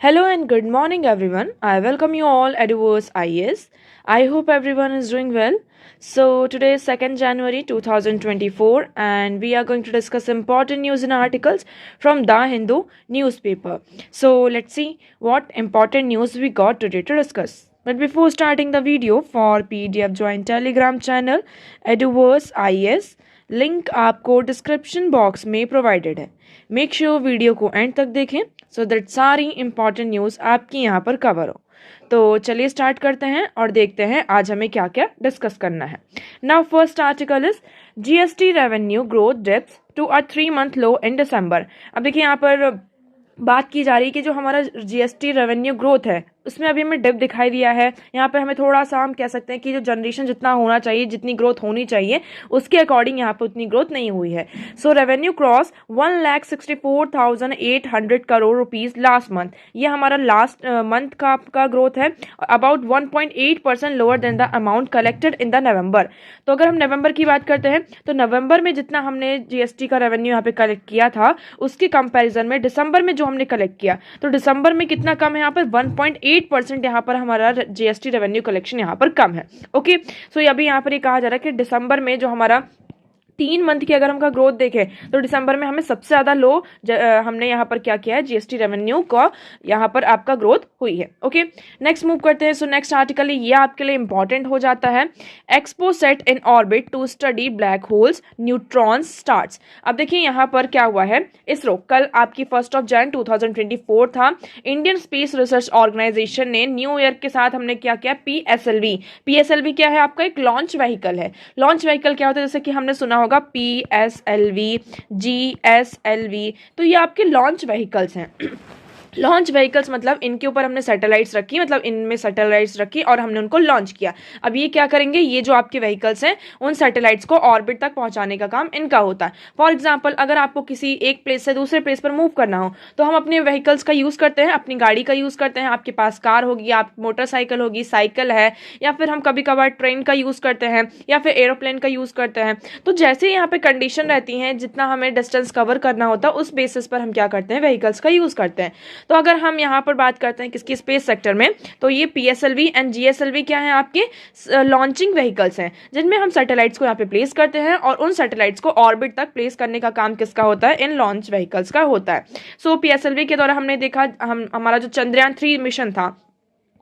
Hello and good morning, everyone. I welcome you all at Eduverse IES. I hope everyone is doing well. So, today is 2nd January 2024, and we are going to discuss important news and articles from The Hindu newspaper. So, let's see what important news we got today to discuss. But before starting the video, for PDF join Telegram channel Eduverse IES. Link आपको description box में provided है. Make sure video को and तक देखें so that सारी important news आपकी यहाँ पर कवर हो. तो चलिए स्टार्ट करते हैं और देखते हैं आज हमें क्या क्या डिस्कस करना है. Now first article is GST revenue growth dips to a 3 month low in December. अब देखिए यहाँ पर बात की जा रही है कि जो हमारा जीएसटी रेवेन्यू ग्रोथ है उसमें अभी हमें डिप दिखाई दिया है. यहाँ पर हमें थोड़ा सा हम कह सकते हैं कि जो जनरेशन जितना होना चाहिए, जितनी ग्रोथ होनी चाहिए उसके अकॉर्डिंग यहाँ पर उतनी ग्रोथ नहीं हुई है. So revenue cross 1,64,800 crore rupees last month. ये हमारा लास्ट मंथ का ग्रोथ है. About 1.8% lower than the amount collected in the November. तो अगर हम नवंबर की बात करते हैं तो नवंबर में जितना हमने जीएसटी का रेवेन्यू यहाँ पे कलेक्ट किया था उसके कंपैरिजन में दिसंबर में जो हमने कलेक्ट किया तो दिसंबर में कितना कम है, यहाँ पर 1.8% यहाँ पर हमारा जीएसटी रेवेन्यू कलेक्शन यहाँ पर कम है. ओके, सो अभी यहाँ पर ये कहा जा रहा है कि दिसंबर में जो हमारा 3 मंथ की अगर हमका ग्रोथ देखें तो दिसंबर में हमें सबसे ज़्यादा लो हमने यहाँ पर क्या किया है, जीएसटी रेवेन्यू का यहाँ पर आपका ग्रोथ हुई है. ओके, नेक्स्ट मूव करते हैं. सो नेक्स्ट आर्टिकल ये आपके लिए इंपॉर्टेंट हो जाता है. Expo set in orbit to study black holes neutrons stars. अब देखिए यहाँ पर क्या हुआ है, इसरो कल आपकी 1 Jan 2024 था. इंडियन स्पेस रिसर्च ऑर्गेनाइजेशन ने न्यू ईयर के साथ हमने क्या किया, पीएसएलवी क्या है, आपका एक लॉन्च व्हीकल है. लॉन्च व्हीकल क्या होता है, जैसे कि हमने सुना होगा पीएसएलवी, जीएसएलवी, तो ये आपके लॉन्च व्हीकल्स हैं. लॉन्च व्हीकल्स मतलब इनके ऊपर हमने सैटेलाइट्स रखी, मतलब इनमें सैटेलाइट्स रखी और हमने उनको लॉन्च किया. अब ये क्या करेंगे, ये जो आपके व्हीकल्स हैं उन सैटेलाइट्स को ऑर्बिट तक पहुंचाने का काम इनका होता है. फॉर एग्जांपल अगर आपको किसी एक प्लेस से दूसरे प्लेस पर मूव करना हो तो हम अपने व्हीकल्स का यूज़ करते हैं, अपनी गाड़ी का यूज़ करते हैं. आपके पास कार होगी, आप मोटरसाइकिल होगी, साइकिल है, या फिर हम कभी कभार ट्रेन का यूज़ करते हैं या फिर एरोप्लेन का यूज़ करते हैं. तो जैसे यहाँ पे कंडीशन रहती हैं, जितना हमें डिस्टेंस कवर करना होता है उस बेसिस पर हम क्या करते हैं, व्हीकल्स का यूज़ करते हैं. तो अगर हम यहाँ पर बात करते हैं किसकी, स्पेस सेक्टर में, तो ये पीएसएलवी एंड जीएसएलवी क्या है, आपके लॉन्चिंग व्हीकल्स हैं जिनमें हम सैटेलाइट्स को यहाँ पे प्लेस करते हैं और उन सैटेलाइट्स को ऑर्बिट तक प्लेस करने का काम किसका होता है, इन लॉन्च व्हीकल्स का होता है. सो पीएसएलवी के द्वारा हमने देखा हमारा जो चंद्रयान 3 मिशन था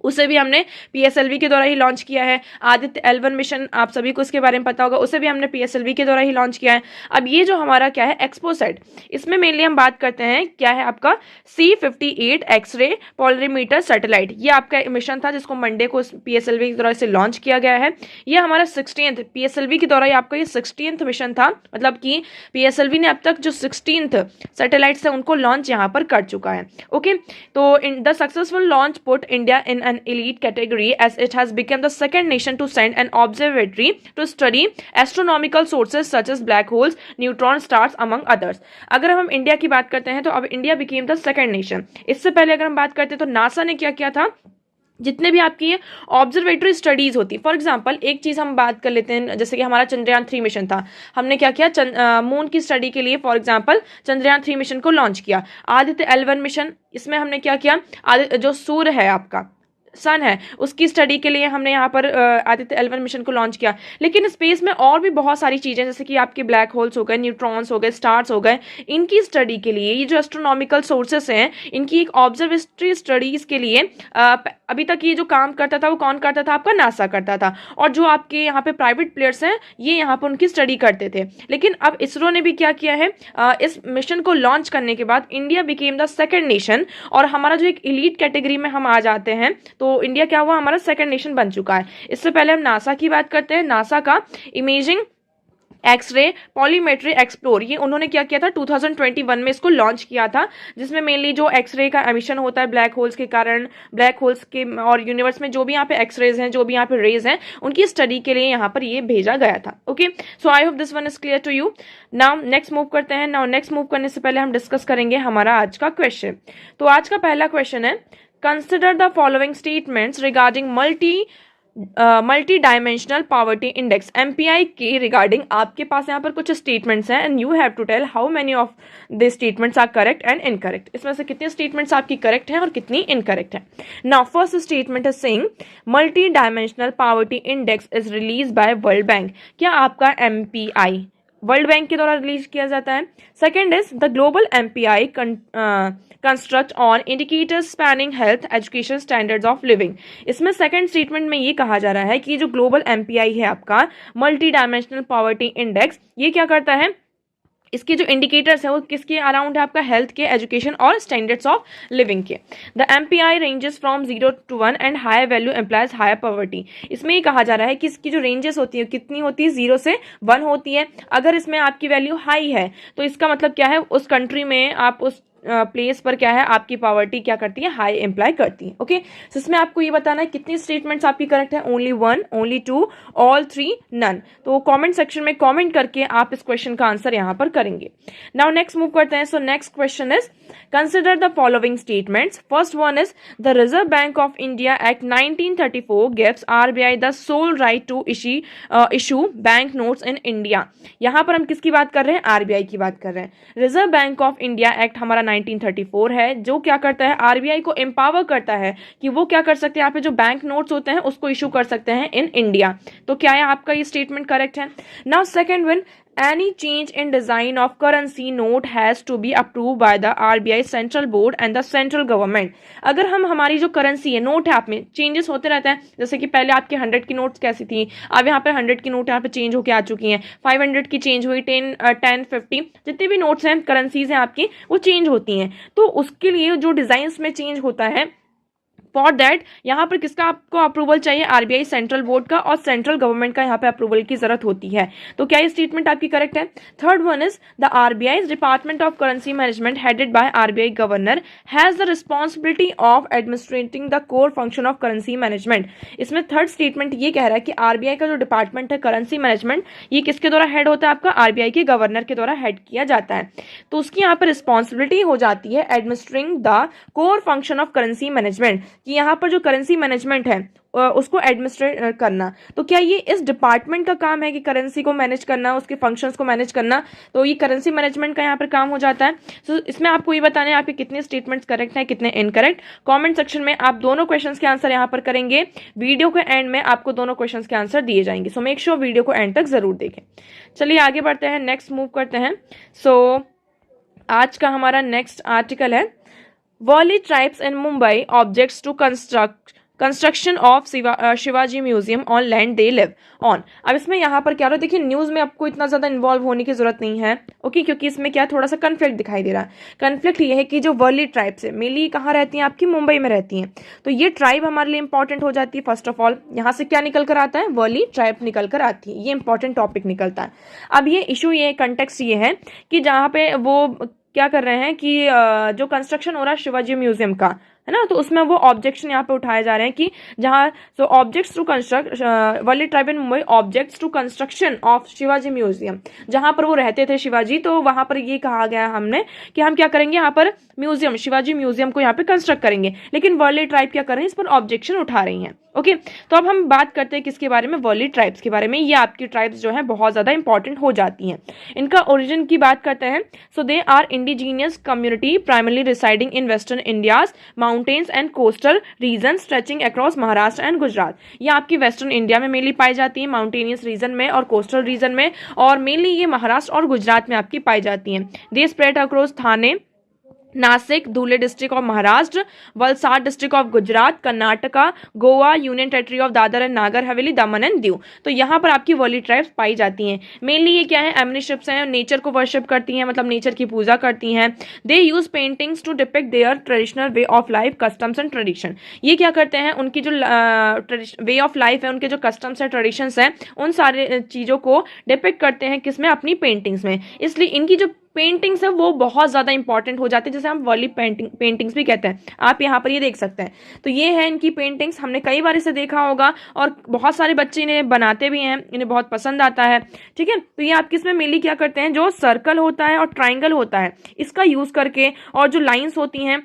उसे भी हमने पीएसएलवी के द्वारा ही लॉन्च किया है. आदित्य L1 मिशन आप सभी को इसके बारे में पता होगा, उसे भी हमने पीएसएलवी के द्वारा ही लॉन्च किया है. अब ये जो हमारा क्या है, एक्सपोसेट, इसमें मेनली हम बात करते हैं क्या है आपका C58 एक्सरे पोलरीमीटर सैटेलाइट. ये आपका मिशन था जिसको मंडे को पीएसएलवी के द्वारा से लॉन्च किया गया है. ये हमारा 16th पीएसएलवी के द्वारा ही आपका ये 16th मिशन था, मतलब कि पीएसएलवी ने अब तक जो 16th सैटेलाइट्स है उनको लॉन्च यहाँ पर कर चुका है. ओके, तो in the successful launch put India in an elite category as it has become the second nation to send an observatory to study astronomical sources such as black holes, neutron stars among others. अगर हम India की बात करते हैं तो अब India became the second nation. इससे पहले अगर हम बात करते हैं तो नासा ने क्या किया था, जितने भी आपकी ये ऑब्जर्वेटरी स्टडीज होती, फॉर एग्जांपल एक चीज़ हम बात कर लेते हैं, जैसे कि हमारा चंद्रयान 3 मिशन था, हमने क्या किया, मून की स्टडी के लिए फॉर एग्जांपल चंद्रयान 3 मिशन को लॉन्च किया. आदित्य L1 मिशन, इसमें हमने क्या किया, जो सूर्य है आपका सन है उसकी स्टडी के लिए हमने यहाँ पर आदित्य L1 मिशन को लॉन्च किया. लेकिन स्पेस में और भी बहुत सारी चीज़ें जैसे कि आपके ब्लैक होल्स हो गए, न्यूट्रॉन्स हो गए, स्टार्स हो गए, इनकी स्टडी के लिए ये जो एस्ट्रोनॉमिकल सोर्सेस हैं इनकी एक ऑब्जर्वेटरी स्टडीज़ के लिए अभी तक ये जो काम करता था वो कौन करता था, आपका नासा करता था. और जो आपके यहाँ पे प्राइवेट प्लेयर्स हैं ये यहाँ पर उनकी स्टडी करते थे. लेकिन अब इसरो ने भी क्या किया है, इस मिशन को लॉन्च करने के बाद India became the second nation और हमारा जो एक इलीट कैटेगरी में हम आ जाते हैं तो इंडिया क्या हुआ, हमारा सेकंड नेशन बन चुका है. इससे पहले हम नासा की बात करते हैं. नासा का इमेजिंग एक्सरे पॉलीमेट्री एक्सप्लोर, ये उन्होंने क्या किया था 2021 में इसको लॉन्च किया था, जिसमें मेनली जो एक्सरे का एमिशन होता है ब्लैक होल्स के कारण, ब्लैक होल्स के और यूनिवर्स में जो भी यहाँ पे एक्सरेज हैं, जो भी यहाँ पे रेज हैं, उनकी स्टडी के लिए यहाँ पर ये भेजा गया था. Okay, so I hope this one is clear to you. Now next move करते हैं. नाउ नेक्स्ट मूव करने से पहले हम डिस्कस करेंगे हमारा आज का क्वेश्चन. तो आज का पहला क्वेश्चन है, consider the following statements regarding multi multi dimensional poverty index MPI के रिगार्डिंग आपके पास यहाँ पर कुछ स्टेटमेंट्स हैं and you have to tell how many of the statements are correct and incorrect. इसमें से कितने स्टेटमेंट्स आपकी करेक्ट हैं और कितनी इनकरेक्ट हैं। Now first statement is saying multi dimensional poverty index is release by world bank. क्या आपका MPI वर्ल्ड बैंक के द्वारा रिलीज किया जाता है। Second is the global MPI construct on indicators spanning health education standards of living. इसमें second statement में ये कहा जा रहा है कि जो ग्लोबल MPI है आपका मल्टी डायमेंशनल पॉवर्टी इंडेक्स, ये क्या करता है, इसके जो इंडिकेटर्स है वो किसके अराउंड है, आपका हेल्थ के, एजुकेशन और स्टैंडर्ड्स ऑफ लिविंग के। The MPI ranges from 0 to 1 and higher value implies higher poverty. इसमें ये कहा जा रहा है कि इसकी जो रेंजेस होती है कितनी होती है, 0 से 1 होती है। अगर इसमें आपकी वैल्यू हाई है तो इसका मतलब क्या है, उस कंट्री में आप उस प्लेस पर क्या है आपकी पॉवर्टी क्या करती है, हाई एम्प्लॉय करती है। ओके, तो इसमें आपको ये बताना है कितनी स्टेटमेंट्स आपकी करेक्ट है, ओनली 1, ओनली 2, ऑल 3, नन। तो कमेंट सेक्शन में कमेंट करके आप इस क्वेश्चन का आंसर यहाँ पर करेंगे। नाउ नेक्स्ट मूव करते हैं। So next question is consider the following statements. First one is the Reserve Bank of India Act 1934 gives RBI the sole right to issue bank notes in India. यहाँ पर हम किसकी बात कर रहे हैं, RBI की बात कर रहे हैं। Reserve Bank of India act हमारा 1934 है जो क्या करता है, RBI को एम्पावर करता है कि वो क्या कर सकते हैं, यहाँ पे जो बैंक नोट्स होते हैं उसको इशू कर सकते हैं इन इंडिया। तो क्या है आपका ये स्टेटमेंट करेक्ट है। Now second one, any change in design of currency note has to be approved by the RBI central board and the central government। अगर हम हमारी जो करेंसी है, नोट है, आप में चेंजेस होते रहते हैं, जैसे कि पहले आपके 100 की नोट्स कैसी थी, अब यहाँ पे 100 की नोट यहाँ पे चेंज होके आ चुकी हैं, 500 की चेंज हुई, 10, 50 जितनी भी नोट्स हैं, करेंसीज हैं आपकी, वो चेंज होती हैं। तो उसके लिए जो डिजाइन में चेंज होता है, फॉर दैट यहाँ पर किसका आपको अप्रूवल चाहिए, RBI सेंट्रल बोर्ड का और सेंट्रल गवर्नमेंट का यहाँ पे अप्रूवल की जरूरत होती है। तो क्या ये स्टेटमेंट आपकी करेक्ट है। Third one is the RBI department of currency management headed by RBI governor has the responsibility of administrating the core function of currency management. इसमें थर्ड स्टेटमेंट ये कह रहा है कि RBI का जो डिपार्टमेंट है करेंसी मैनेजमेंट, ये किसके द्वारा हेड होता है, आपका RBI के गवर्नर के द्वारा हेड किया जाता है। तो उसकी यहाँ पर रिस्पॉन्सिबिलिटी हो जाती है administering the core function of currency management, कि यहाँ पर जो करेंसी मैनेजमेंट है उसको एडमिनिस्ट्रेट करना। तो क्या ये इस डिपार्टमेंट का काम है कि करेंसी को मैनेज करना, उसके फंक्शंस को मैनेज करना, तो ये करेंसी मैनेजमेंट का यहाँ पर काम हो जाता है। तो इसमें आपको ये बताना है आपके कितने स्टेटमेंट्स करेक्ट हैं, कितने इनकरेक्ट। कमेंट सेक्शन में आप दोनों क्वेश्चंस के आंसर यहाँ पर करेंगे। वीडियो के एंड में आपको दोनों क्वेश्चंस के आंसर दिए जाएंगे। सो मेक श्योर वीडियो को एंड तक जरूर देखें। चलिए आगे बढ़ते हैं, नेक्स्ट मूव करते हैं। सो आज का हमारा नेक्स्ट आर्टिकल है Worli tribes in Mumbai objects to construction of Shivaji museum on land they live on. अब इसमें यहाँ पर क्या हो रहा है, देखिए न्यूज में आपको इतना ज्यादा इन्वॉल्व होने की जरूरत नहीं है, ओके, क्योंकि इसमें क्या थोड़ा सा कन्फ्लिक्ट दिखाई दे रहा है। कन्फ्लिक्ट ये है कि जो वर्ली ट्राइब्स है, मेनली कहाँ रहती हैं, आपकी मुंबई में रहती हैं। तो ये ट्राइब हमारे लिए इंपॉर्टेंट हो जाती है। फर्स्ट ऑफ ऑल यहाँ से क्या निकल कर आता है, वर्ली ट्राइब निकल कर आती है, ये इंपॉर्टेंट टॉपिक निकलता है। अब ये इशू, ये कंटेक्स्ट ये है कि जहाँ पे वो क्या कर रहे हैं कि जो कंस्ट्रक्शन हो रहा है शिवाजी म्यूजियम का, है ना, तो उसमें वो ऑब्जेक्शन यहाँ पे उठाए जा रहे हैं कि जहाँ so objects to construct Warli tribe in Mumbai objects to construction of Shivaji museum, जहाँ पर वो रहते थे शिवाजी, तो वहां पर ये कहा गया हमने कि हम क्या करेंगे, यहाँ पर म्यूजियम, शिवाजी म्यूजियम को यहाँ पे कंस्ट्रक्ट करेंगे। लेकिन वर्ली ट्राइब क्या कर रहे हैं, इस पर ऑब्जेक्शन उठा रही हैं। ओके, तो अब हम बात करते हैं किसके बारे में, वर्ली ट्राइब्स के बारे में। ये आपकी ट्राइब्स जो है बहुत ज्यादा इंपॉर्टेंट हो जाती हैं। इनका ओरिजिन की बात करते हैं। So they are indigenous community primarily residing in western India's mountains and coastal region stretching across Maharashtra and Gujarat. ये आपकी वेस्टर्न इंडिया में मेनली पाई जाती है, माउंटेनियस रीजन में और कोस्टल रीजन में, और मेनली ये महाराष्ट्र और गुजरात में आपकी पाई जाती हैं। They spread across Thane, Nashik, Dhule district of Maharashtra, Valsad district of Gujarat, Karnataka, Goa, union territory of Dadar and Nagar Haveli, Daman and Diu. तो यहाँ पर आपकी वर्ली ट्राइब्स पाई जाती हैं। मेनली ये क्या है, एमनिशिप्स हैं, नेचर को वर्शिप करती हैं, मतलब नेचर की पूजा करती हैं। They use paintings to depict their traditional way of life, customs and tradition. ये क्या करते हैं, उनकी जो वे ऑफ लाइफ है, उनके जो कस्टम्स है, ट्रेडिशंस हैं, उन सारे चीज़ों को डिपिक्ट करते हैं किसमें, अपनी पेंटिंग्स में। इसलिए इनकी जो पेंटिंग्स है वो बहुत ज़्यादा इंपॉर्टेंट हो जाती है, जैसे हम वर्ली पेंटिंग्स भी कहते हैं। आप यहाँ पर ये देख सकते हैं, तो ये है इनकी पेंटिंग्स। हमने कई बार इसे देखा होगा और बहुत सारे बच्चे इन्हें बनाते भी हैं, इन्हें बहुत पसंद आता है। ठीक है, तो ये आपकी इसमें मेनली क्या करते हैं, जो सर्कल होता है और ट्राइंगल होता है, इसका यूज़ करके, और जो लाइन्स होती हैं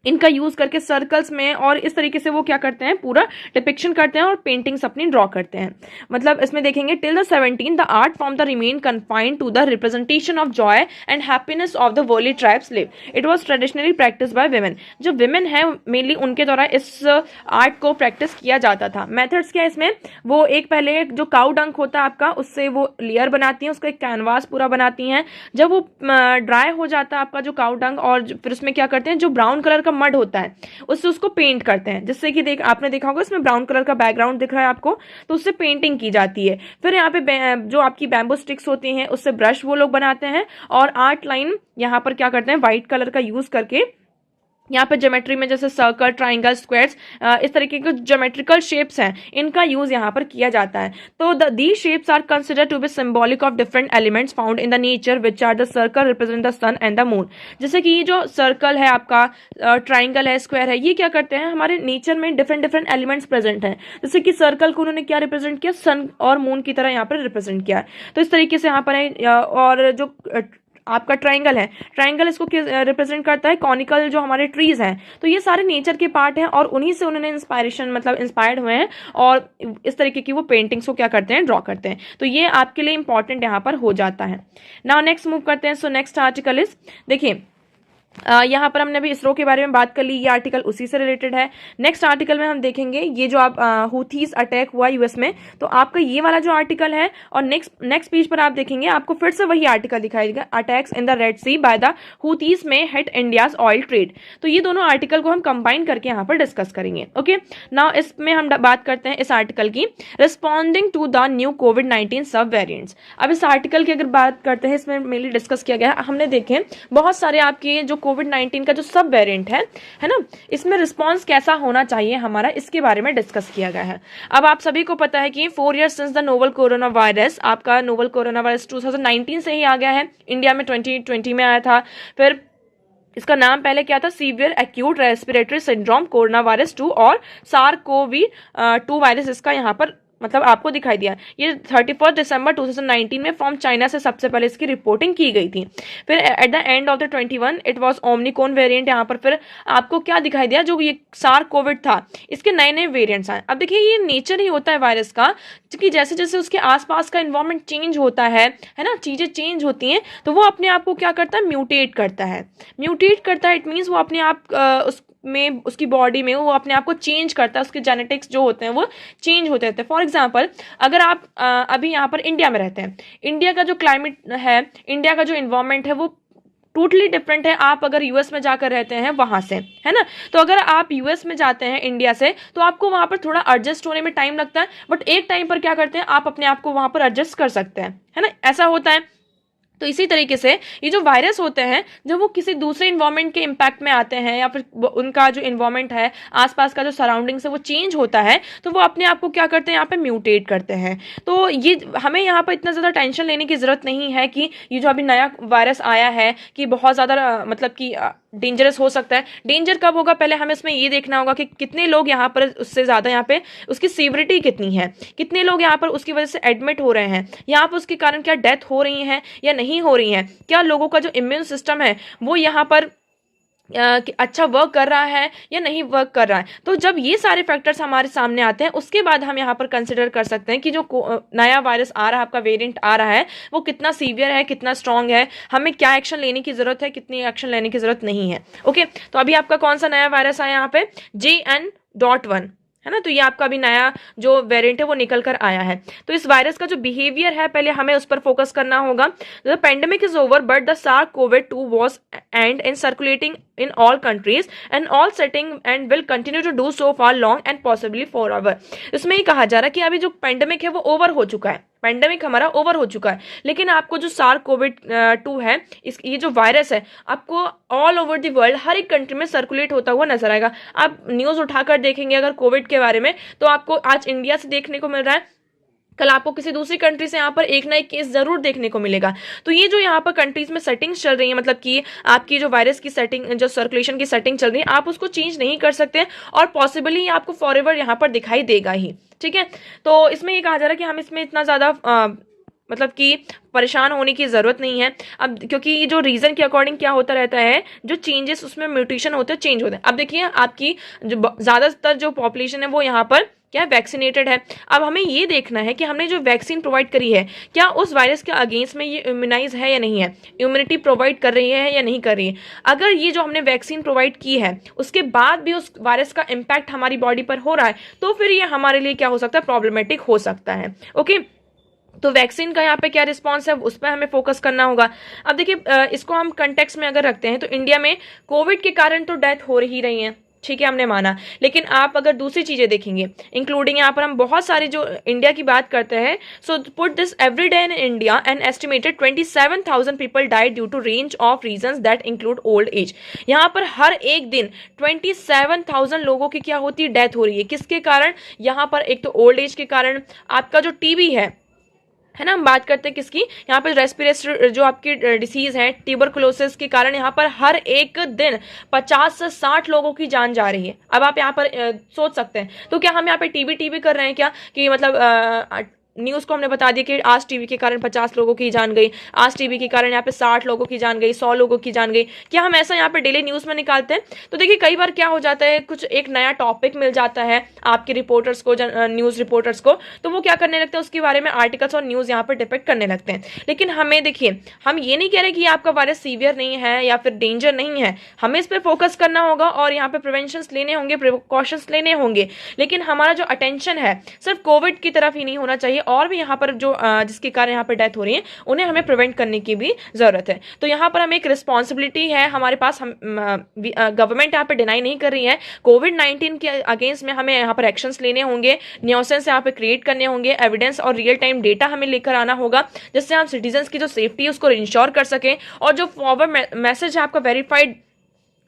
इनका यूज करके सर्कल्स में और इस तरीके से वो क्या करते हैं, पूरा डिपिक्शन करते हैं और पेंटिंग्स अपनी ड्रॉ करते हैं। मतलब इसमें देखेंगे till the 17 the art form the remain confined to the representation of joy and happiness of the Warli tribes live. It was traditionally practice by women. जो विमेन है मेनली उनके द्वारा इस आर्ट को प्रैक्टिस किया जाता था। मेथड्स क्या है इसमें, वो एक पहले जो काउ डंक होता है आपका, उससे वो लेयर बनाती हैं, उसका एक कैनवास पूरा बनाती हैं। जब वो ड्राई हो जाता है आपका जो काउ डंक, और फिर उसमें क्या करते हैं, जो ब्राउन कलर मड होता है उससे उसको पेंट करते हैं, जिससे कि आपने देखा होगा इसमें ब्राउन कलर का बैकग्राउंड दिख रहा है आपको, तो उससे पेंटिंग की जाती है। फिर यहाँ पे जो आपकी बैम्बू स्टिक्स होती हैं उससे ब्रश वो लोग बनाते हैं, और आर्ट लाइन यहाँ पर क्या करते हैं, व्हाइट कलर का यूज करके यहाँ पे ज्योमेट्री में जैसे सर्कल, ट्राइंगल, स्क्वायर्स, इस तरीके के ज्योमेट्रिकल शेप्स हैं, इनका यूज यहाँ पर किया जाता है। तो these shapes are consider to be symbolic of different elements found in the nature which are the circle represent the sun and the moon. जैसे कि ये जो सर्कल है आपका, ट्राइंगल है, स्क्वायर है, ये क्या करते हैं, हमारे नेचर में डिफरेंट डिफरेंट एलिमेंट्स प्रेजेंट हैं। जैसे कि सर्कल को उन्होंने क्या रिप्रेजेंट किया, सन और मून की तरह यहाँ पर रिप्रेजेंट किया। तो इस तरीके से यहाँ पर है। और जो आपका ट्राइंगल है, ट्राइंगल इसको रिप्रेजेंट करता है कॉनिकल जो हमारे ट्रीज हैं। तो ये सारे नेचर के पार्ट हैं और उन्हीं से उन्होंने इंस्पायरेशन मतलब इंस्पायर्ड हुए हैं और इस तरीके की वो पेंटिंग्स को क्या करते हैं, ड्रॉ करते हैं। तो ये आपके लिए इंपॉर्टेंट यहाँ पर हो जाता है। नाउ नेक्स्ट मूव करते हैं। सो नेक्स्ट आर्टिकल इज, देखिए यहाँ पर हमने अभी इसरो के बारे में बात कर ली, ये आर्टिकल उसी से रिलेटेड है। नेक्स्ट आर्टिकल में हम देखेंगे ये जो आप हुथीज अटैक हुआ यूएस में, तो आपका ये वाला जो आर्टिकल है, और नेक्स्ट पेज पर आप देखेंगे आपको फिर से वही आर्टिकल दिखाई देगा, attacks in the Red Sea by the Houthis में हिट इंडियाज ऑयल ट्रेड। तो ये दोनों आर्टिकल को हम कंबाइन करके यहाँ पर डिस्कस करेंगे। ओके, नाउ इसमें हम बात करते हैं इस आर्टिकल की, रिस्पॉन्डिंग टू द न्यू कोविड-19 सब वेरिएंट्स। अब इस आर्टिकल की अगर बात करते हैं, इसमें मेनली डिस्कस किया गया, हमने देखे बहुत सारे आपके जो कोविड-19 का जो सब वेरिएंट है ना, इसमें रिस्पांस कैसा होना चाहिए हमारा, इसके बारे में डिस्कस किया गया है। अब आप सभी को पता है कि 4 years since the novel corona virus, आपका नोवल कोरोना वायरस 2019 से ही आ गया है, इंडिया में 2020 में आया था। फिर इसका नाम पहले क्या था, severe acute respiratory syndrome corona virus 2 और SARS-CoV-2 वायरस इसका यहाँ पर मतलब आपको दिखाई दिया। ये 31 दिसंबर 2019 में फ्रॉम चाइना से सबसे पहले इसकी रिपोर्टिंग की गई थी। फिर at the end of the 21 it was Omicron variant. यहाँ पर फिर आपको क्या दिखाई दिया, जो ये सार कोविड था इसके नए नए वेरिएंट्स आए। अब देखिए ये नेचर ही होता है वायरस का, क्योंकि जैसे जैसे उसके आसपास का इन्वायरमेंट चेंज होता है ना, चीजें चेंज होती हैं, तो वो अपने आप को क्या करता है, म्यूटेट करता है। इट मीन्स वो अपने आप में उसकी बॉडी में वो अपने आप को चेंज करता है, उसके जेनेटिक्स जो होते हैं वो चेंज होते रहते हैं। फॉर एग्जांपल अगर आप अभी यहाँ पर इंडिया में रहते हैं, इंडिया का जो क्लाइमेट है, इंडिया का जो इन्वायरमेंट है वो टोटली डिफरेंट है आप अगर यूएस में जाकर रहते हैं वहां से, है ना। तो अगर आप यूएस में जाते हैं इंडिया से, तो आपको वहां पर थोड़ा एडजस्ट होने में टाइम लगता है, बट एक टाइम पर क्या करते हैं आप अपने आप को वहां पर एडजस्ट कर सकते हैं, है ना, ऐसा होता है। तो इसी तरीके से ये जो वायरस होते हैं, जब वो किसी दूसरे इन्वायरमेंट के इम्पैक्ट में आते हैं या फिर उनका जो इन्वायरमेंट है, आसपास का जो सराउंडिंग्स है वो चेंज होता है, तो वो अपने आप को क्या करते हैं, यहाँ पे म्यूटेट करते हैं। तो ये हमें यहाँ पर इतना ज़्यादा टेंशन लेने की ज़रूरत नहीं है कि ये जो अभी नया वायरस आया है कि बहुत ज़्यादा मतलब कि डेंजरस हो सकता है। डेंजर कब होगा, पहले हमें इसमें ये देखना होगा कि कितने लोग यहाँ पर उससे ज़्यादा यहाँ पे उसकी सीवरिटी कितनी है, कितने लोग यहाँ पर उसकी वजह से एडमिट हो रहे हैं, यहाँ पर उसके कारण क्या डेथ हो रही है या नहीं हो रही है, क्या लोगों का जो इम्यून सिस्टम है वो यहाँ पर अच्छा वर्क कर रहा है या नहीं वर्क कर रहा है। तो जब ये सारे फैक्टर्स हमारे सामने आते हैं, उसके बाद हम यहाँ पर कंसिडर कर सकते हैं कि जो नया वायरस आ रहा है, आपका वेरिएंट आ रहा है, वो कितना सीवियर है, कितना स्ट्रांग है, हमें क्या एक्शन लेने की जरूरत है, कितनी एक्शन लेने की जरूरत नहीं है। ओके, तो अभी आपका कौन सा नया वायरस आया यहाँ पे, JN.1 है ना। तो ये आपका अभी नया जो वेरिएंट है वो निकल कर आया है। तो इस वायरस का जो बिहेवियर है पहले हमें उस पर फोकस करना होगा। The pandemic is over but the SARS-CoV-2 was and in circulating in all countries and all setting and will continue to do so for long and possibly forever। इसमें ही कहा जा रहा है कि अभी जो पेंडेमिक है वो ओवर हो चुका है, पेंडेमिक हमारा ओवर हो चुका है, लेकिन आपको जो SARS-CoV-2 है, ये जो वायरस है, आपको ऑल ओवर द वर्ल्ड हर एक कंट्री में सर्कुलेट होता हुआ नजर आएगा। आप न्यूज़ उठाकर देखेंगे अगर कोविड के बारे में, तो आपको आज इंडिया से देखने को मिल रहा है, कल आपको किसी दूसरी कंट्री से यहाँ पर एक ना एक केस जरूर देखने को मिलेगा। तो ये जो यहाँ पर कंट्रीज में सेटिंग्स चल रही है, मतलब कि आपकी जो वायरस की सेटिंग, जो सर्कुलेशन की सेटिंग चल रही है, आप उसको चेंज नहीं कर सकते और पॉसिबली आपको फॉरएवर यहाँ पर दिखाई देगा ही। ठीक है, तो इसमें ये कहा जा रहा है कि हम इसमें इतना ज़्यादा मतलब कि परेशान होने की ज़रूरत नहीं है। अब क्योंकि जो रीज़न के अकॉर्डिंग क्या होता रहता है, जो चेंजेस उसमें म्यूटेशन होते हैं, चेंज होते हैं। अब देखिए आपकी जो ज़्यादातर जो पॉपुलेशन है वो यहाँ पर क्या वैक्सीनेटेड है। अब हमें ये देखना है कि हमने जो वैक्सीन प्रोवाइड करी है क्या उस वायरस के अगेंस्ट में ये इम्यूनाइज है या नहीं है, इम्यूनिटी प्रोवाइड कर रही है या नहीं कर रही है। अगर ये जो हमने वैक्सीन प्रोवाइड की है उसके बाद भी उस वायरस का इम्पैक्ट हमारी बॉडी पर हो रहा है तो फिर ये हमारे लिए क्या हो सकता है, प्रॉब्लमेटिक हो सकता है। ओके, तो वैक्सीन का यहाँ पे क्या रिस्पॉन्स है उस पर हमें फोकस करना होगा। अब देखिए इसको हम कंटेक्स्ट में अगर रखते हैं तो इंडिया में कोविड के कारण तो डेथ हो ही रही है, ठीक है, हमने माना। लेकिन आप अगर दूसरी चीजें देखेंगे इंक्लूडिंग यहाँ पर हम बहुत सारे जो इंडिया की बात करते हैं, so put this every day in India an estimated 27,000 people died due to range of reasons that include old age. यहाँ पर हर एक दिन 27,000 लोगों की क्या होती है, डेथ हो रही है। किसके कारण, यहाँ पर एक तो ओल्ड एज के कारण, आपका जो टीबी है ना, हम बात करते हैं किसकी, यहाँ पर रेस्पिरेटरी जो आपकी डिसीज है ट्यूबरकुलोसिस के कारण यहाँ पर हर एक दिन 50 से 60 लोगों की जान जा रही है। अब आप यहाँ पर सोच सकते हैं, तो क्या हम यहाँ पे टीबी कर रहे हैं क्या, कि मतलब न्यूज़ को हमने बता दिया कि आज टीबी के कारण 50 लोगों की जान गई, आज टीबी के कारण यहाँ पे 60 लोगों की जान गई, 100 लोगों की जान गई। क्या हम ऐसा यहाँ पे डेली न्यूज़ में निकालते हैं? तो देखिए कई बार क्या हो जाता है, कुछ एक नया टॉपिक मिल जाता है आपके रिपोर्टर्स को, न्यूज़ रिपोर्टर्स को, तो वो क्या करने लगते हैं, उसके बारे में आर्टिकल्स और न्यूज़ यहाँ पर डिपेक्ट करने लगते हैं। लेकिन हमें देखिए, हम ये नहीं कह रहे कि आपका वायरस सीवियर नहीं है या फिर डेंजर नहीं है, हमें इस पर फोकस करना होगा और यहाँ पे प्रिवेंशन लेने होंगे, प्रिकॉशंस लेने होंगे। लेकिन हमारा जो अटेंशन है सिर्फ कोविड की तरफ ही नहीं होना चाहिए, और भी यहाँ पर जो जिसके कारण यहाँ पर डेथ हो रही है उन्हें हमें प्रिवेंट करने की भी जरूरत है। तो यहाँ पर हमें एक रिस्पॉन्सिबिलिटी है हमारे पास, हम गवर्नमेंट यहाँ पर डिनाई नहीं कर रही है, कोविड-19 के अगेंस्ट में हमें यहाँ पर एक्शंस लेने होंगे, न्यूसेंस यहाँ पे क्रिएट करने होंगे, एविडेंस और रियल टाइम डेटा हमें लेकर आना होगा, जिससे हम सिटीजन्स की जो सेफ्टी है उसको इंश्योर कर सकें, और जो फॉरवर्ड मैसेज है आपका वेरीफाइड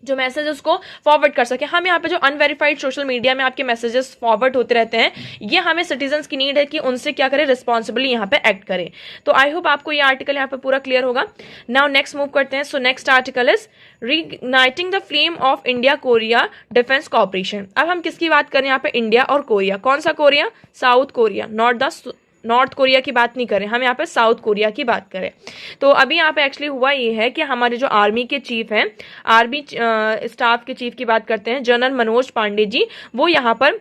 जो मैसेज उसको फॉरवर्ड कर सके। हम यहाँ पे जो अनवेरीफाइड सोशल मीडिया में आपके मैसेजेस फॉरवर्ड होते रहते हैं, ये हमें सिटीजन्स की नीड है कि उनसे क्या करें, रिस्पॉन्सिबली यहाँ पे एक्ट करें। तो आई होप आपको ये आर्टिकल यहाँ पे पूरा क्लियर होगा। नाउ नेक्स्ट मूव करते हैं। So next article is reigniting the flame of India Korea defence cooperation. अब हम किसकी बात करें यहाँ पे, इंडिया और कोरिया। कौन सा Korea, south Korea, north Korea की बात नहीं करें, हम यहाँ पे साउथ कोरिया की बात करें। तो अभी यहाँ पे एक्चुअली हुआ ये है कि हमारे जो आर्मी के चीफ हैं, आर्मी स्टाफ के चीफ की बात करते हैं, जनरल मनोज पांडे जी, वो यहाँ पर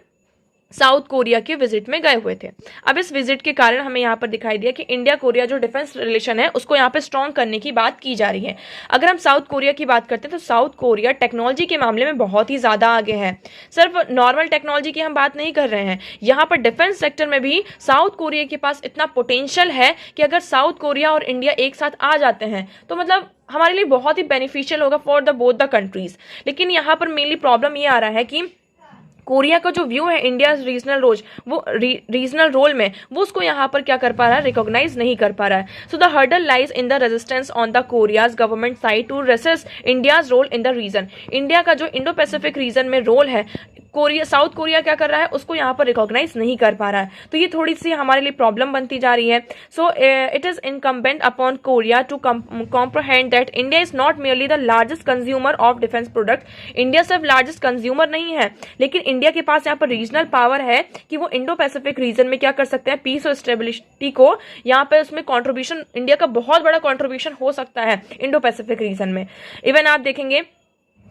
साउथ कोरिया के विजिट में गए हुए थे। अब इस विजिट के कारण हमें यहाँ पर दिखाई दिया कि इंडिया कोरिया जो डिफेंस रिलेशन है उसको यहाँ पे स्ट्रॉन्ग करने की बात की जा रही है। अगर हम साउथ कोरिया की बात करते हैं तो साउथ कोरिया टेक्नोलॉजी के मामले में बहुत ही ज़्यादा आगे है। सिर्फ नॉर्मल टेक्नोलॉजी की हम बात नहीं कर रहे हैं, यहाँ पर डिफेंस सेक्टर में भी साउथ कोरिया के पास इतना पोटेंशियल है कि अगर साउथ कोरिया और इंडिया एक साथ आ जाते हैं तो मतलब हमारे लिए बहुत ही बेनिफिशियल होगा for the both the countries. लेकिन यहाँ पर मेनली प्रॉब्लम ये आ रहा है कि कोरिया का जो व्यू है इंडिया रीजनल रोल में, वो उसको यहाँ पर क्या कर पा रहा है, रिकॉग्नाइज नहीं कर पा रहा है। So the hurdle lies in the resistance on the Korea's government side to resist India's role in the region. India का जो इंडो पैसिफिक रीजन में रोल है, साउथ कोरिया क्या कर रहा है, उसको यहाँ पर रिकॉग्नाइज नहीं कर पा रहा है। तो ये थोड़ी सी हमारे लिए प्रॉब्लम बनती जा रही है। So it is incumbent upon Korea to comprehend that India is not merely the largest consumer of defence product. India सिर्फ लार्जेस्ट कंज्यूमर नहीं है, लेकिन इंडिया के पास यहाँ पर रीजनल पावर है कि वो इंडो पैसिफिक रीजन में क्या कर सकते हैं, पीस और स्टेबिलिटी को यहाँ पे उसमें कंट्रीब्यूशन, इंडिया का बहुत बड़ा कंट्रीब्यूशन हो सकता है इंडो पैसिफिक रीजन में। इवन आप देखेंगे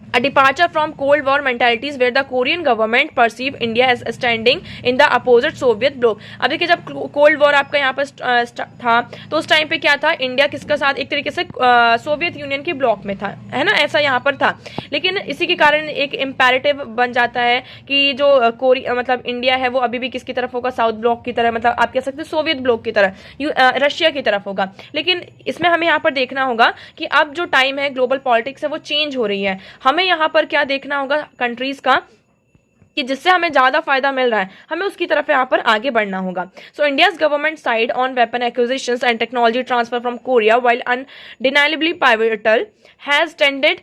a departure from Cold War mentalities where the Korean government perceive India as standing in the opposite Soviet bloc। अब देखिए जब कोल्ड वॉर आपका यहाँ पर था तो उस टाइम पे क्या था, इंडिया किसका साथ, एक तरीके से सोवियत यूनियन के ब्लॉक में था, है ना, ऐसा यहाँ पर था। लेकिन इसी के कारण एक इम्पेरेटिव बन जाता है कि जो कोरिया मतलब इंडिया है वो अभी भी किसकी तरफ होगा, साउथ ब्लॉक की तरह, मतलब आप कह सकते हैं सोवियत ब्लॉक की तरह, रशिया की तरफ होगा। लेकिन इसमें हमें यहाँ पर देखना होगा कि अब जो टाइम है ग्लोबल पॉलिटिक्स है वो चेंज हो रही है। हमें यहाँ पर क्या देखना होगा कंट्रीज का कि जिससे हमें ज्यादा फायदा मिल रहा है, हमें उसकी तरफ यहाँ पर आगे बढ़ना होगा। So India's government side on weapon acquisitions and technology transfer from Korea while undeniably pivotal has tended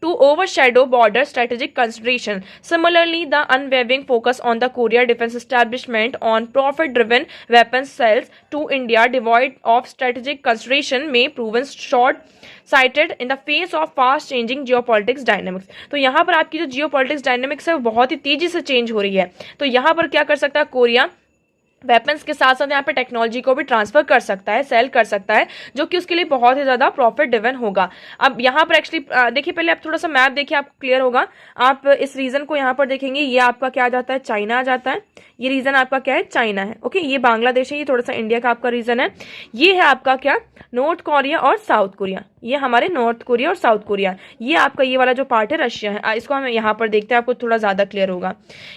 to overshadow border strategic consideration. Similarly, the unwavering focus on the Korea defense establishment on profit-driven weapons sales to India devoid of strategic consideration may proven short-sighted in the face of fast-changing geopolitics dynamics. तो यहाँ पर आपकी जो geopolitics dynamics है वो बहुत ही तेजी से चेंज हो रही है। तो यहाँ पर क्या कर सकता है कोरिया, वेपन्स के साथ साथ यहाँ पे टेक्नोलॉजी को भी ट्रांसफर कर सकता है, सेल कर सकता है, जो कि उसके लिए बहुत ही ज़्यादा प्रॉफिट ड्रिवन होगा। अब यहाँ पर एक्चुअली देखिए, पहले आप थोड़ा सा मैप देखिए, आपको क्लियर होगा। आप इस रीजन को यहाँ पर देखेंगे, ये आपका क्या आ जाता है, चाइना आ जाता है। ये रीजन आपका क्या है, चाइना है। ओके, ये बांग्लादेश है, ये थोड़ा सा इंडिया का आपका रीजन है। ये है आपका क्या, नॉर्थ कोरिया और साउथ कोरिया। ये हमारे नॉर्थ कोरिया और साउथ कोरिया। ये आपका ये वाला जो पार्ट है रशिया है। इसको हम यहाँ पर देखते हैं, आपको थोड़ा ज़्यादा क्लियर होगा।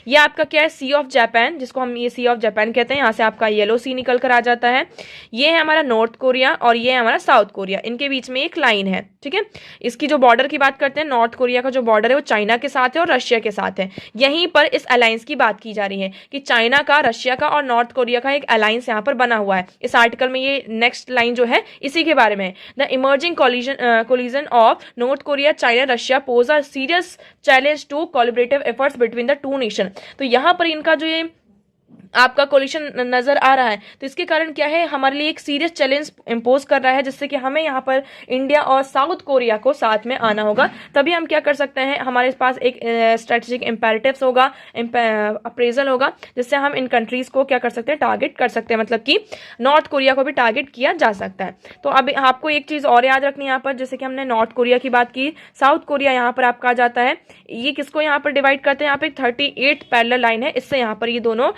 ये आपका क्या है, सी ऑफ जापान, जिसको हम ये सी ऑफ जापान कहते हैं। यहाँ से आपका येलो सी निकल कर आ जाता है। ये है हमारा नॉर्थ कोरिया और ये है हमारा साउथ कोरिया। इनके बीच में एक लाइन है, ठीक है। इसकी जो बॉर्डर की बात करते हैं, नॉर्थ कोरिया का जो बॉर्डर है वो चाइना के साथ है और रशिया के साथ है। यहीं पर इस अलायंस की बात की जा रही है कि चाइना का, रशिया का और नॉर्थ कोरिया का एक अलायंस यहाँ पर बना हुआ है। इस आर्टिकल में ये नेक्स्ट लाइन जो है इसी के बारे में है। The emerging collision of North Korea, China, Russia pose a serious challenge to collaborative efforts between the two nation. तो यहाँ पर इनका जो ये आपका कोलिशन नजर आ रहा है, तो इसके कारण क्या है, हमारे लिए एक सीरियस चैलेंज इंपोज कर रहा है, जिससे कि हमें यहाँ पर इंडिया और साउथ कोरिया को साथ में आना होगा। तभी हम क्या कर सकते हैं, हमारे पास एक स्ट्रेटेजिक इम्पेरेटिव्स होगा, अप्रेजल होगा, जिससे हम इन कंट्रीज को क्या कर सकते हैं, टारगेट कर सकते हैं। मतलब कि नॉर्थ कोरिया को भी टारगेट किया जा सकता है। तो अब आपको एक चीज और याद रखनी है यहाँ पर, जैसे कि हमने नॉर्थ कोरिया की बात की, साउथ कोरिया यहाँ पर आपका आ जाता है। ये किसको यहाँ पर डिवाइड करते हैं, यहाँ पे 38 पैरेलल लाइन है, इससे यहाँ पर ये दोनों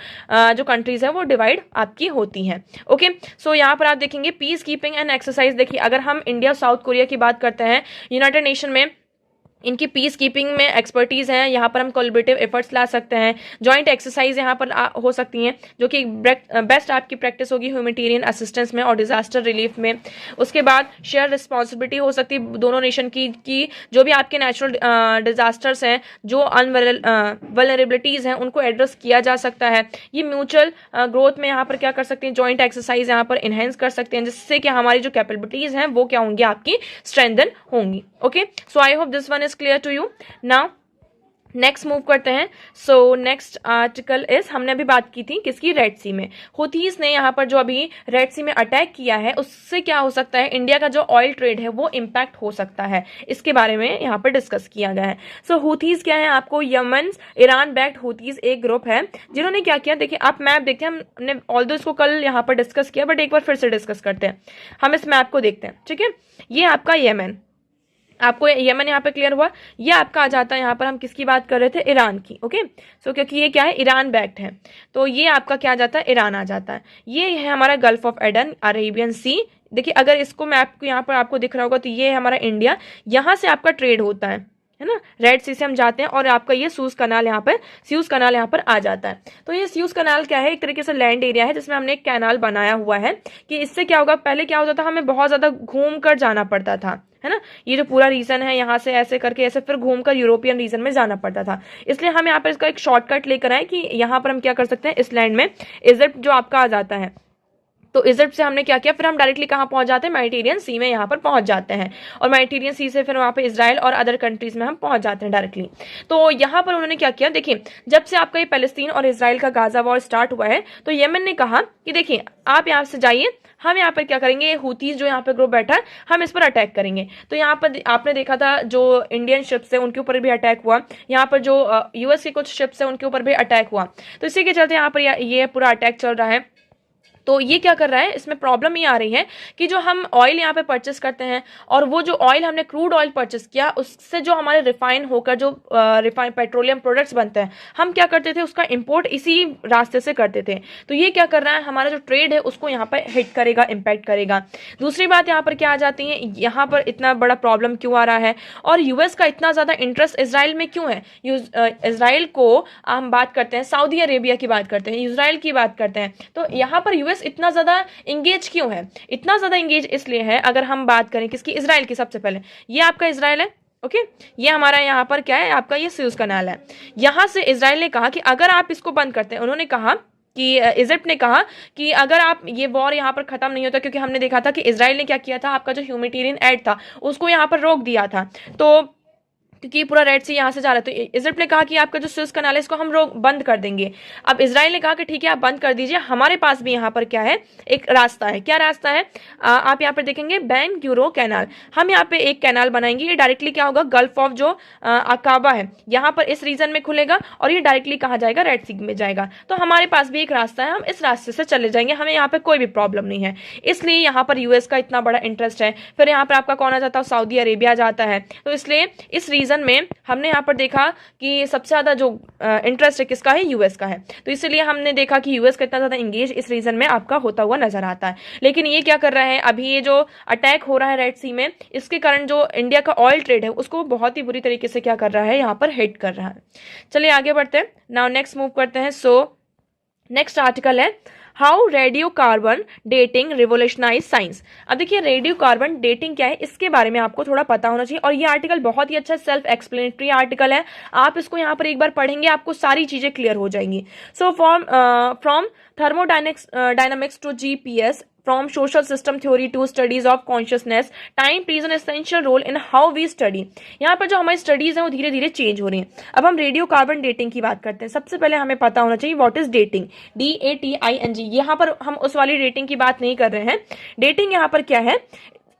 जो कंट्रीज है वो डिवाइड आपकी होती हैं। ओके, सो यहाँ पर आप देखेंगे पीस कीपिंग एंड एक्सरसाइज। देखिए, अगर हम इंडिया साउथ कोरिया की बात करते हैं, यूनाइटेड नेशन में इनकी पीस कीपिंग में एक्सपर्टीज हैं। यहाँ पर हम कोलैबोरेटिव एफर्ट्स ला सकते हैं, जॉइंट एक्सरसाइज यहाँ पर हो सकती हैं, जो कि बेस्ट आपकी प्रैक्टिस होगी ह्यूमैनिटेरियन असिस्टेंस में और डिजास्टर रिलीफ में। उसके बाद शेयर रिस्पॉन्सिबिलिटी हो सकती है दोनों नेशन की, जो भी आपके नेचुरल डिजास्टर्स हैं, जो वल्नरेबिलिटीज हैं, उनको एड्रेस किया जा सकता है। ये म्यूचुअल ग्रोथ में यहाँ पर क्या कर सकते हैं, जॉइंट एक्सरसाइज यहाँ पर इनहेंस कर सकते हैं, जिससे कि हमारी जो कैपेबिलिटीज हैं वो क्या होंगी, आपकी स्ट्रेंथन होंगी। Okay, so I hope this one is clear to you. Now next move करते हैं। सो नेक्स्ट आर्टिकल इज, हमने अभी बात की थी किसकी, रेड सी में। हुथीज ने यहाँ पर जो अभी रेड सी में अटैक किया है, उससे क्या हो सकता है, इंडिया का जो ऑयल ट्रेड है वो इम्पैक्ट हो सकता है। इसके बारे में यहाँ पर डिस्कस किया गया है। सो हुथीज क्या है, आपको यमन ईरान बैक्ड हुथीज एक ग्रुप है, जिन्होंने क्या किया, देखिए आप मैप देखते हैं, हमने ऑल्दो इसको कल यहाँ पर डिस्कस किया, बट एक बार फिर से डिस्कस करते हैं। हम इस मैप को देखते हैं, ठीक है। ये आपका यमन, आपको यमन यहाँ पे क्लियर हुआ। ये आपका आ जाता है, यहाँ पर हम किसकी बात कर रहे थे, ईरान की। ओके, सो क्योंकि ये क्या है, ईरान बैक्ड है, तो ये आपका क्या आ जाता है, ईरान आ जाता है। ये है हमारा गल्फ ऑफ एडन, अरेबियन सी। देखिए, अगर इसको मैप को यहाँ पर आपको दिख रहा होगा, तो ये है हमारा इंडिया, यहाँ से आपका ट्रेड होता है ना, रेड सी से हम जाते हैं, और आपका ये सूज कनाल यहाँ पर आ जाता है। तो ये सूज कनाल क्या है, एक तरीके से लैंड एरिया है, जिसमें हमने एक कैनाल बनाया हुआ है, कि इससे क्या होगा, पहले क्या होता था, हमें बहुत ज्यादा घूम कर जाना पड़ता था, है ना। ये जो पूरा रीजन है, यहाँ से ऐसे करके ऐसे फिर घूमकर यूरोपियन रीजन में जाना पड़ता था। इसलिए हम यहाँ पर इसका एक शॉर्टकट लेकर आए कि यहाँ पर हम क्या कर सकते हैं, इस लैंड में इजिप्ट जो आपका आ जाता है, तो इजिप्ट से हमने क्या किया, फिर हम डायरेक्टली कहाँ पहुंच जाते हैं, मेडिटेरियन सी में यहाँ पर पहुंच जाते हैं, और मेडिटेरियन सी से फिर वहाँ पे इजराइल और अदर कंट्रीज में हम पहुंच जाते हैं डायरेक्टली। तो यहाँ पर उन्होंने क्या किया, देखिए, जब से आपका ये पैलेस्तीन और इजराइल का गाजा वॉर स्टार्ट हुआ है, तो यमन ने कहा कि देखिए आप यहाँ से जाइए, हम यहाँ पर क्या करेंगे, हुतीज जो यहाँ पे ग्रुप बैठा है, हम इस पर अटैक करेंगे। तो यहाँ पर आपने देखा था जो इंडियन शिप्स है उनके ऊपर भी अटैक हुआ, यहाँ पर जो यूएस के कुछ शिप्स है उनके ऊपर भी अटैक हुआ। तो इसी के चलते यहाँ पर ये पूरा अटैक चल रहा है। तो ये क्या कर रहा है, इसमें प्रॉब्लम ये आ रही है कि जो हम ऑयल यहाँ पे परचेस करते हैं, और वो जो ऑयल हमने क्रूड ऑयल परचेस किया, उससे जो हमारे रिफाइन होकर जो रिफाइन पेट्रोलियम प्रोडक्ट्स बनते हैं, हम क्या करते थे, उसका इंपोर्ट इसी रास्ते से करते थे। तो ये क्या कर रहा है, हमारा जो ट्रेड है उसको यहाँ पर हिट करेगा, इम्पैक्ट करेगा। दूसरी बात यहाँ पर क्या आ जाती है, यहाँ पर इतना बड़ा प्रॉब्लम क्यों आ रहा है, और यूएस का इतना ज्यादा इंटरेस्ट इसराइल में क्यों है। इसराइल को हम बात करते हैं, सऊदी अरेबिया की बात करते हैं, इसराइल की बात करते हैं, तो यहाँ पर यूएस इतना ज्यादा इंगेज क्यों है, इतना ज्यादा इंगेज इसलिए है, अगर हम बात करें किसकी, इजराइल की। सबसे पहले ये आपका इजराइल है, ओके, ये हमारा यहाँ पर क्या है, आपका ये सुएज कनाल है। यहां से इजराइल ने कहा कि अगर आप इसको बंद करते हैं, उन्होंने कहा कि इजिप्ट ने कहा कि अगर आप ये वॉर यहाँ पर खत्म नहीं होता, क्योंकि हमने देखा था कि इजराइल ने क्या किया था, आपका जो ह्यूमैनिटेरियन एड था उसको यहाँ पर रोक दिया था। तो क्योंकि पूरा रेड सी यहाँ से जा रहा है। तो इजिप्ट ने कहा कि आपका जो सुएज कनाल है इसको हम रोक बंद कर देंगे। अब इजराइल ने कहा कि ठीक है आप बंद कर दीजिए, हमारे पास भी यहाँ पर क्या है, एक रास्ता है। क्या रास्ता है, आप यहाँ पर देखेंगे बैन ग्यूरो कैनाल, हम यहाँ पे एक कैनाल बनाएंगे। ये डायरेक्टली क्या होगा, गल्फ ऑफ जो अकाबा है यहाँ पर इस रीजन में खुलेगा और ये डायरेक्टली कहाँ जाएगा, रेड सी में जाएगा। तो हमारे पास भी एक रास्ता है, हम इस रास्ते से चले जाएंगे, हमें यहाँ पे कोई भी प्रॉब्लम नहीं है। इसलिए यहाँ पर यूएस का इतना बड़ा इंटरेस्ट है। फिर यहाँ पर आपका कौन आ जाता है, सऊदी अरेबिया जाता है। तो इसलिए इस रीजन में हमने यहाँ पर देखा कि सबसे ज्यादा जो इंटरेस्ट है किसका है, यूएस का है। तो इसलिए हमने देखा कि यूएस का इतना ज्यादा इंगेज इस रीजन में आपका होता हुआ नजर आता है। लेकिन ये क्या कर रहा है, अभी ये जो अटैक हो रहा है रेड सी में, इसके कारण जो इंडिया का ऑयल ट्रेड है उसको बहुत ही बुरी तरीके से क्या कर रहा है, यहाँ पर हिट कर रहा है। चलिए आगे बढ़ते हैं, नाउ नेक्स्ट मूव करते हैं। सो नेक्स्ट आर्टिकल है how radio carbon dating revolutionise science. अब देखिए रेडियो कार्बन डेटिंग क्या है, इसके बारे में आपको थोड़ा पता होना चाहिए। और ये आर्टिकल बहुत ही अच्छा सेल्फ एक्सप्लेनेटरी आर्टिकल है, आप इसको यहाँ पर एक बार पढ़ेंगे आपको सारी चीजें क्लियर हो जाएंगी। So from thermodynamics to GPS, from social system theory to studies of consciousness, time plays an essential role in how we study। यहाँ पर जो हमारी स्टडीज हैं वो धीरे धीरे चेंज हो रही हैं। अब हम रेडियो कार्बन डेटिंग की बात करते हैं। सबसे पहले हमें पता होना चाहिए व्हाट इज डेटिंग, DATING। यहाँ पर हम उस वाली डेटिंग की बात नहीं कर रहे हैं। डेटिंग यहाँ पर क्या है,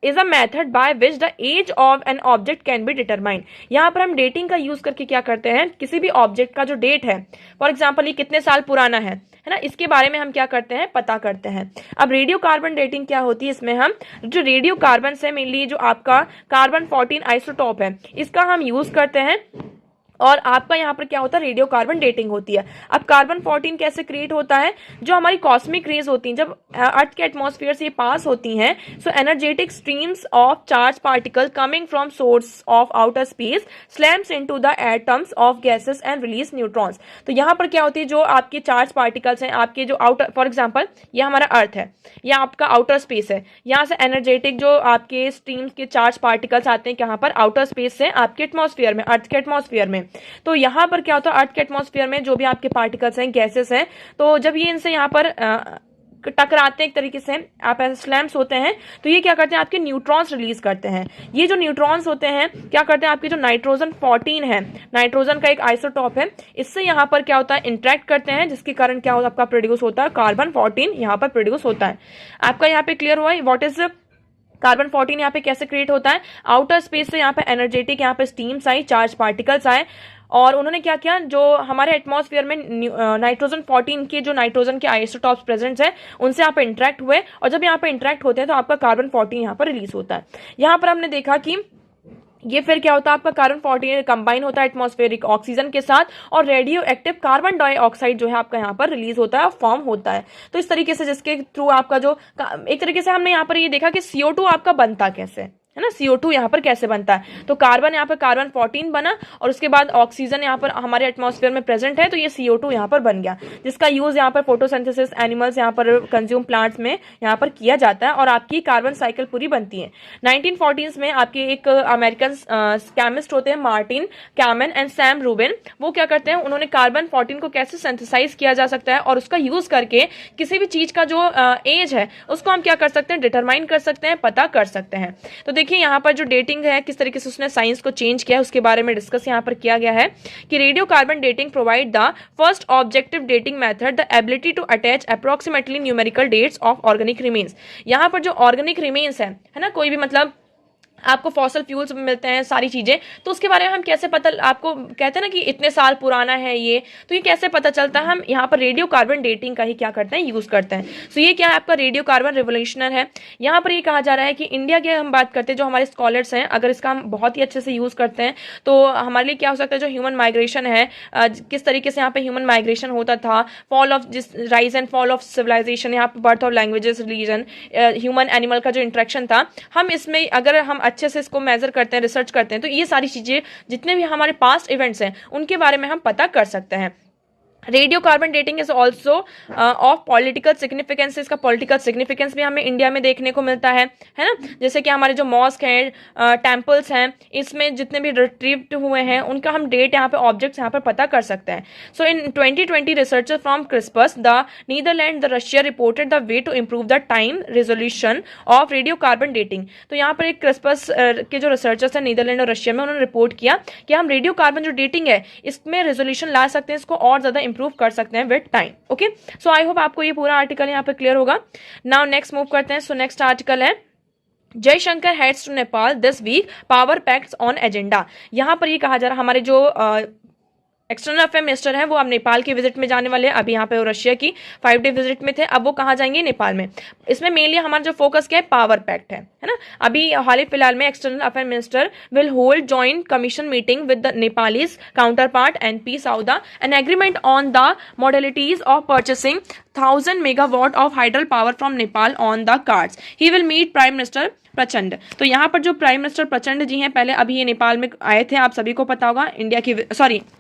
is a method by which the age of an object can be determined. यहाँ पर हम डेटिंग का यूज करके क्या करते हैं, किसी भी ऑब्जेक्ट का जो डेट है, फॉर एग्जाम्पल ये कितने साल पुराना है ना, इसके बारे में हम क्या करते हैं, पता करते हैं। अब रेडियो कार्बन डेटिंग क्या होती है, इसमें हम जो रेडियो कार्बन से मेनली जो आपका कार्बन 14 आइसोटोप है इसका हम यूज करते हैं और आपका यहाँ पर क्या होता है, रेडियो कार्बन डेटिंग होती है। अब कार्बन 14 कैसे क्रिएट होता है, जो हमारी कॉस्मिक रेज होती हैं जब अर्थ के एटमॉस्फेयर से पास होती हैं, सो energetic streams of charge particle coming from source of outer space slams into the atoms of gases and release neutrons. तो यहाँ पर क्या होती है, जो आपके चार्ज पार्टिकल्स हैं आपके जो आउटर, फॉर एग्जाम्पल ये हमारा अर्थ है, यह आपका आउटर स्पेस है, यहाँ से एनर्जेटिक जो आपके स्ट्रीम्स के चार्ज पार्टिकल्स आते हैं कहाँ पर, आउटर स्पेस से आपके एटमॉस्फेयर में, अर्थ के एटमॉस्फेयर में। तो यहाँ पर क्या होता है, अर्थ के एटमॉस्फेयर में जो भी आपके पार्टिकल्स हैं, गैसेस हैं, तो जब ये इनसे यहाँ पर टकराते हैं एक तरीके से, आप ऐसे स्लैम्स होते हैं, तो ये क्या करते हैं, आपके न्यूट्रॉन्स रिलीज करते हैं। ये जो न्यूट्रॉन्स होते हैं क्या करते हैं, आपके जो नाइट्रोजन 14 है, नाइट्रोजन का एक आइसोटॉप है, इससे यहाँ पर क्या होता है, इंटरेक्ट करते हैं, जिसके कारण क्या होता है, आपका प्रोड्यूस होता है कार्बन 14 यहाँ पर प्रोड्यूस होता है। आपका यहाँ पे क्लियर हुआ है व्हाट इज कार्बन 14 यहाँ पे कैसे क्रिएट होता है, आउटर स्पेस से यहाँ पे एनर्जेटिक यहाँ पे स्टीम्स आई, चार्ज पार्टिकल्स आए, और उन्होंने क्या किया, जो हमारे एटमॉस्फेयर में नाइट्रोजन 14 के जो नाइट्रोजन के आइसोटॉप्स प्रेजेंट है उनसे यहाँ पे इंटरेक्ट हुए, और जब यहाँ पे इंटरेक्ट होते हैं तो आपका कार्बन 14 यहाँ पर रिलीज होता है। यहाँ पर हमने देखा कि ये फिर क्या होता है, आपका कार्बन 14 कंबाइन होता है एटमॉस्फेरिक ऑक्सीजन के साथ, और रेडियो एक्टिव कार्बन डाइऑक्साइड जो है आपका यहाँ पर रिलीज होता है, फॉर्म होता है। तो इस तरीके से जिसके थ्रू आपका जो एक तरीके से हमने यहाँ पर ये देखा कि CO2 आपका बनता कैसे है ना, CO2 यहाँ पर कैसे बनता है, तो कार्बन यहाँ पर कार्बन 14 बना और उसके बाद ऑक्सीजन यहाँ पर हमारे एटमॉस्फेयर में प्रेजेंट है, तो ये CO2 यहाँ पर बन गया, जिसका यूज यहाँ पर फोटोसिंथेसिस एनिमल्स यहाँ पर कंज्यूम प्लांट्स में यहाँ पर किया जाता है, और आपकी कार्बन साइकिल पूरी बनती है। 1940s में आपके एक अमेरिकन केमिस्ट होते हैं Martin Kamen and Sam Ruben, वो क्या करते हैं, उन्होंने कार्बन 14 को कैसे सिंथेसाइज किया जा सकता है और उसका यूज करके किसी भी चीज का जो एज है उसको हम क्या कर सकते हैं, डिटरमाइन कर सकते हैं, पता कर सकते हैं। तो देखिए यहाँ पर जो डेटिंग है किस तरीके से उसने साइंस को चेंज किया है उसके बारे में डिस्कस यहाँ पर किया गया है कि radio carbon dating provide the first objective dating method, the ability to attach approximately numerical dates of organic remains. यहाँ पर जो ऑर्गेनिक रिमेन्स है ना, कोई भी मतलब आपको फॉसल फ्यूल्स मिलते हैं सारी चीजें, तो उसके बारे में हम कैसे पता, आपको कहते हैं ना कि इतने साल पुराना है ये, तो ये कैसे पता चलता है, हम यहाँ पर रेडियो कार्बन डेटिंग का ही क्या करते हैं, यूज करते हैं। सो ये क्या है, आपका रेडियो कार्बन रिवोल्यूशनर है। यहाँ पर ये कहा जा रहा है कि इंडिया के हम बात करते हैं, जो हमारे स्कॉलर्स हैं, अगर इसका हम बहुत ही अच्छे से यूज करते हैं तो हमारे लिए क्या हो सकता है, जो ह्यूमन माइग्रेशन है, किस तरीके से यहाँ पे ह्यूमन माइग्रेशन होता था, फॉल ऑफ जिस rise and fall of civilization, यहाँ पे birth of languages, religion, human animal का जो इंट्रैक्शन था, हम इसमें अगर हम अच्छे से इसको मेजर करते हैं, रिसर्च करते हैं, तो ये सारी चीजें जितने भी हमारे पास्ट इवेंट्स हैं उनके बारे में हम पता कर सकते हैं। Radio carbon dating is also of political significance, इसका पॉलिटिकल सिग्निफिकेंस भी हमें इंडिया में देखने को मिलता है ना। जैसे कि हमारे जो मॉस्क हैं, टेम्पल्स हैं, इसमें जितने भी रिट्रीव्ड हुए हैं उनका हम डेट यहाँ पे ऑब्जेक्ट्स यहाँ पर पता कर सकते हैं। So in 2020 researchers from Crispus the Netherland the Russia reported the way to improve the time resolution of radio carbon dating. तो यहाँ पर एक क्रिस्पस के जो रिसर्चर्स हैं नीदरलैंड और रशिया में, उन्होंने रिपोर्ट किया कि हम रेडियो कार्बन जो डेटिंग है इसमें रेजोल्यूशन ला सकते हैं, इसको और ज्यादा इंप्रूव कर सकते हैं with time. Okay, so I hope आपको ये पूरा आर्टिकल यहाँ पे क्लियर होगा। नाउ नेक्स्ट मूव करते हैं। सो नेक्स्ट आर्टिकल है Jaishankar heads to Nepal this week, power pacts on agenda. यहाँ पर ये कहा जा रहा हमारे जो एक्सटर्नल अफेयर मिनिस्टर है वो अब नेपाल की विजिट में जाने वाले हैं। अभी यहाँ पे वो रशिया की 5 डे विजिट में थे, अब वो कहाँ जाएंगे? नेपाल में। इसमें मेनली हमारा जो फोकस क्या है? पावर पैक्ट है ना। अभी हाल ही फिलहाल में external affair minister will hold joint commission meeting with the Nepalese counterpart NP Sauda an agreement on the modalities of purchasing 1000 megawatt of hydel power from Nepal on the cards. He will meet prime minister Prachanda. तो यहाँ पर जो prime minister प्रचंड जी हैं, पहले अभी ये नेपाल में आए थे, आप सभी को पता होगा।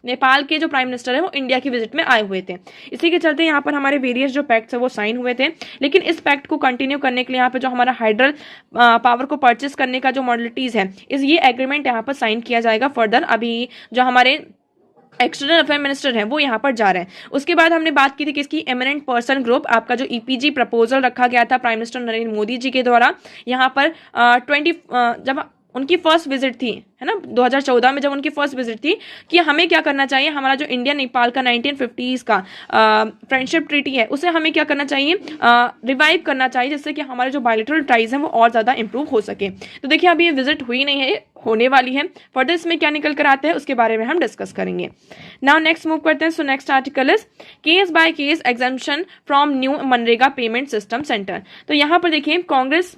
नेपाल के जो प्राइम मिनिस्टर है वो इंडिया की विजिट में आए हुए थे। इसी के चलते यहाँ पर हमारे वेरियस जो पैक्ट्स है वो साइन हुए थे। लेकिन इस पैक्ट को कंटिन्यू करने के लिए यहाँ पे जो हमारा हाइड्रल पावर को परचेस करने का जो मॉडलिटीज है, ये एग्रीमेंट यहाँ पर साइन किया जाएगा फर्दर। अभी जो हमारे एक्सटर्नल अफेयर मिनिस्टर हैं वो यहाँ पर जा रहे हैं। उसके बाद हमने बात की थी किसकी? एमिनेंट पर्सन ग्रुप, आपका जो EPG प्रपोजल रखा गया था प्राइम मिनिस्टर नरेंद्र मोदी जी के द्वारा। यहाँ पर जब उनकी फर्स्ट विजिट थी, है ना, 2014 में जब उनकी फर्स्ट विजिट थी, कि हमें क्या करना चाहिए, हमारा जो इंडिया नेपाल का 1950s का फ्रेंडशिप ट्रीटी है उसे हमें क्या करना चाहिए? रिवाइव करना चाहिए, जिससे कि हमारे जो बायलैटरल टाइज हैं वो और ज़्यादा इंप्रूव हो सके। तो देखिए अभी ये विजिट हुई नहीं है, होने वाली है। फर्दर इसमें क्या निकल कर आते हैं उसके बारे में हम डिस्कस करेंगे। नाउ नेक्स्ट मूव करते हैं। So next article is case by case exemption from new MNREGA payment system centre. तो यहाँ पर देखिए कांग्रेस,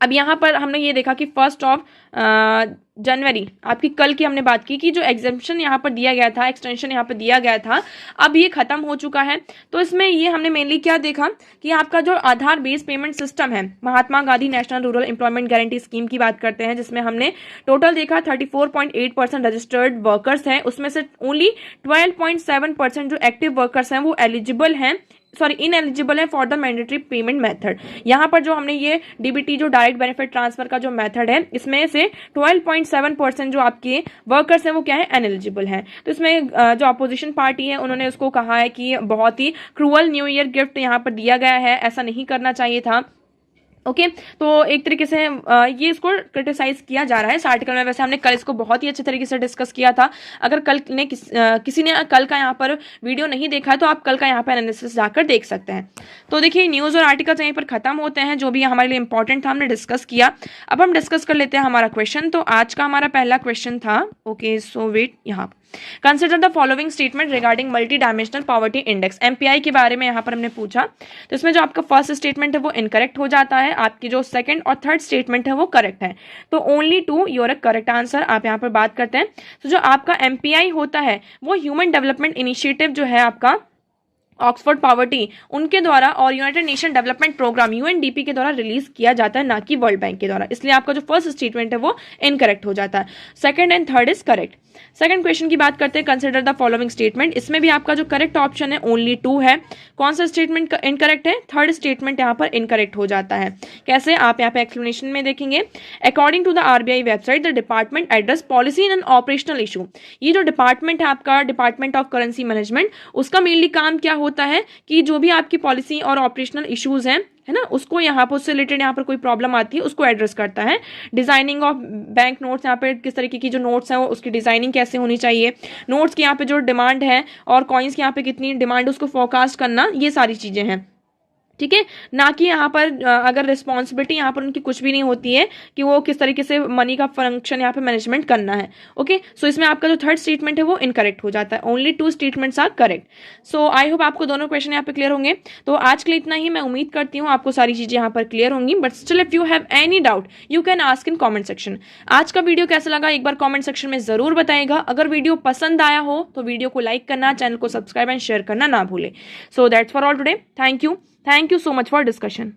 अब यहाँ पर हमने ये देखा कि 1 जनवरी आपकी कल की हमने बात की कि जो एग्जेम्पशन यहाँ पर दिया गया था, एक्सटेंशन यहाँ पर दिया गया था, अब ये खत्म हो चुका है। तो इसमें ये हमने मेनली क्या देखा कि आपका जो आधार बेस्ड पेमेंट सिस्टम है, Mahatma Gandhi national rural employment guarantee scheme की बात करते हैं, जिसमें हमने टोटल देखा 34.8% रजिस्टर्ड वर्कर्स हैं, उसमें से ओनली 12.7% जो एक्टिव वर्कर्स हैं वो एलिजिबल हैं, इनएलिजिबल है for the mandatory payment method. यहाँ पर जो हमने ये DBT जो डायरेक्ट बेनिफिट ट्रांसफर का जो मेथड है, इसमें से 12.7% जो आपके वर्कर्स हैं वो क्या है? अनएलिजिबल हैं। तो इसमें जो अपोजिशन पार्टी है उन्होंने उसको कहा है कि बहुत ही क्रूअल न्यू ईयर गिफ्ट यहाँ पर दिया गया है, ऐसा नहीं करना चाहिए था। ओके, तो एक तरीके से ये इसको क्रिटिसाइज किया जा रहा है इस आर्टिकल में। वैसे हमने कल इसको बहुत ही अच्छे तरीके से डिस्कस किया था। अगर कल ने किसी ने कल का यहाँ पर वीडियो नहीं देखा है तो आप कल का यहाँ पर एनालिसिस जाकर देख सकते हैं। तो देखिए न्यूज़ और आर्टिकल्स यहीं पर खत्म होते हैं, जो भी हमारे लिए इंपॉर्टेंट था हमने डिस्कस किया। अब हम डिस्कस कर लेते हैं हमारा क्वेश्चन। तो आज का हमारा पहला क्वेश्चन था, ओके सो वेट, यहाँ consider the following statement regarding multi dimensional poverty index. MPI के बारे में यहाँ पर हमने पूछा। तो इसमें जो आपका फर्स्ट स्टेटमेंट है वो इनकरेक्ट हो जाता है, आपकी जो सेकंड और थर्ड स्टेटमेंट है वो करेक्ट है। तो ओनली 2 योर करेक्ट आंसर आप यहाँ पर बात करते हैं। तो जो आपका MPI होता है वो ह्यूमन डेवलपमेंट इनिशिएटिव जो है आपका ऑक्सफोर्ड पॉवर्टी उनके द्वारा और United Nation Development Programme UNDP के द्वारा रिलीज किया जाता है, ना कि वर्ल्ड बैंक के द्वारा। इसलिए आपका जो फर्स्ट स्टेटमेंट है वो इनकरेक्ट हो जाता है। Second and third is correct. Second question की बात करते हैं, कंसिडर द फॉलोइंग स्टेटमेंट। इसमें भी आपका जो करेक्ट ऑप्शन है ओनली 2 है। कौन सा स्टेटमेंट इनकरेक्ट है? थर्ड स्टेटमेंट यहाँ पर इनकरेक्ट हो जाता है। कैसे? आप यहाँ पे एक्सप्लेनेशन में देखेंगे। According to the RBI website the department address policy and operational issue. ये जो डिपार्टमेंट है आपका डिपार्टमेंट ऑफ करेंसी मैनेजमेंट, उसका मेनली काम क्या होता है कि जो भी आपकी पॉलिसी और ऑपरेशनल इश्यूज हैं, है ना, उसको यहाँ पर उससे रिलेटेड यहाँ पर कोई प्रॉब्लम आती है उसको एड्रेस करता है। डिजाइनिंग ऑफ बैंक नोट्स, यहाँ पे किस तरीके की जो नोट्स हैं वो उसकी डिजाइनिंग कैसे होनी चाहिए, नोट्स की यहाँ पे जो डिमांड है और कॉइन्स की यहाँ पे कितनी डिमांड है उसको फोरकास्ट करना, ये सारी चीजें हैं। ठीक है, ना कि यहाँ पर अगर रिस्पॉन्सिबिलिटी यहाँ पर उनकी कुछ भी नहीं होती है कि वो किस तरीके से मनी का फंक्शन यहाँ पे मैनेजमेंट करना है। ओके, सो इसमें आपका जो थर्ड स्टेटमेंट है वो इनकरेक्ट हो जाता है। Only 2 statements are correct. So I hope आपको दोनों क्वेश्चन यहाँ पे क्लियर होंगे। तो आज के लिए इतना ही। मैं उम्मीद करती हूँ आपको सारी चीजें यहाँ पर क्लियर होंगी, but still if you have any doubt you can ask in comment section. आज का वीडियो कैसा लगा एक बार कॉमेंट सेक्शन में जरूर बताएगा। अगर वीडियो पसंद आया हो तो वीडियो को लाइक करना, चैनल को सब्सक्राइब एंड शेयर करना ना भूले। So that's for all today. Thank you so much for discussion.